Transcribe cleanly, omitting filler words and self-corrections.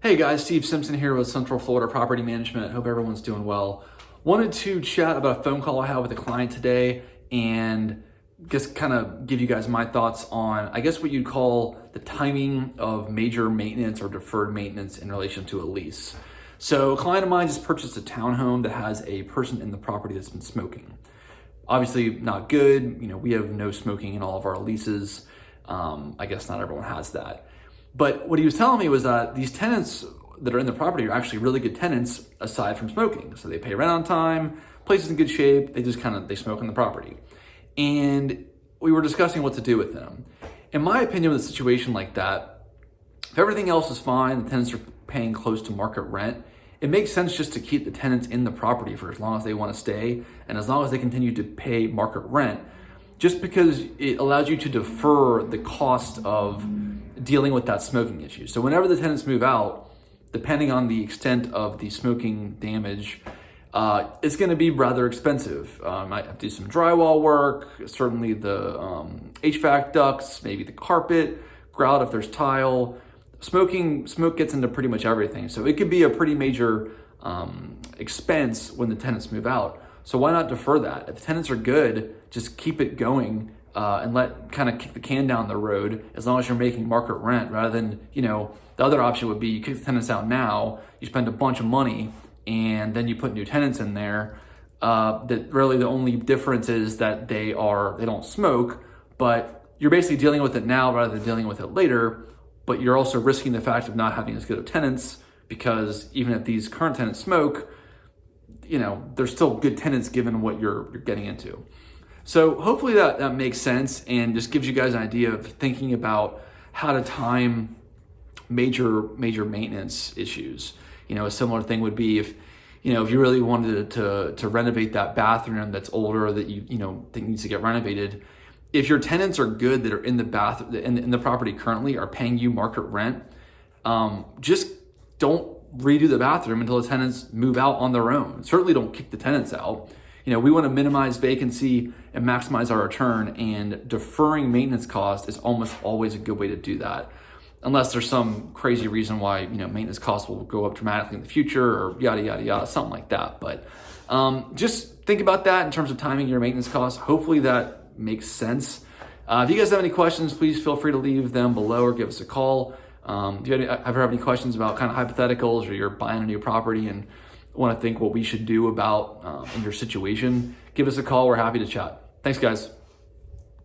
Hey guys, Steve Simpson here with Central Florida Property Management. Hope everyone's doing well. Wanted to chat about a phone call I had with a client today and just kind of give you guys my thoughts on, I guess what you'd call the timing of major maintenance or deferred maintenance in relation to a lease. So a client of mine just purchased a townhome that has a person in the property that's been smoking. Obviously not good. We have no smoking in all of our leases. I guess not everyone has that. But what he was telling me was that these tenants that are in the property are actually really good tenants aside from smoking. So they pay rent on time, place is in good shape, they smoke on the property. And we were discussing what to do with them. In my opinion, with a situation like that, if everything else is fine, the tenants are paying close to market rent, it makes sense just to keep the tenants in the property for as long as they want to stay and as long as they continue to pay market rent, just because it allows you to defer the cost of dealing with that smoking issue. So whenever the tenants move out, depending on the extent of the smoking damage, it's going to be rather expensive. Might have to do some drywall work, certainly the HVAC ducts, maybe the carpet, grout if there's tile. Smoke gets into pretty much everything. So it could be a pretty major expense when the tenants move out. So why not defer that? If the tenants are good, just keep it going and kick the can down the road as long as you're making market rent, rather than, the other option would be you kick the tenants out now, you spend a bunch of money, and then you put new tenants in there. That really the only difference is that they don't smoke, but you're basically dealing with it now rather than dealing with it later. But you're also risking the fact of not having as good of tenants, because even if these current tenants smoke, they're still good tenants given what you're getting into. So hopefully that makes sense and just gives you guys an idea of thinking about how to time major maintenance issues. A similar thing would be if you really wanted to renovate that bathroom that's older that you think needs to get renovated. If your tenants are good that are in the property currently are paying you market rent, just don't redo the bathroom until the tenants move out on their own. Certainly don't kick the tenants out. We want to minimize vacancy and maximize our return, and deferring maintenance cost is almost always a good way to do that. Unless there's some crazy reason why, maintenance costs will go up dramatically in the future or yada, yada, yada, something like that. But just think about that in terms of timing your maintenance costs. Hopefully that makes sense. If you guys have any questions, please feel free to leave them below or give us a call. Do you ever have any questions about kind of hypotheticals, or you're buying a new property and want to think what we should do about in your situation, give us a call. We're happy to chat. Thanks, guys.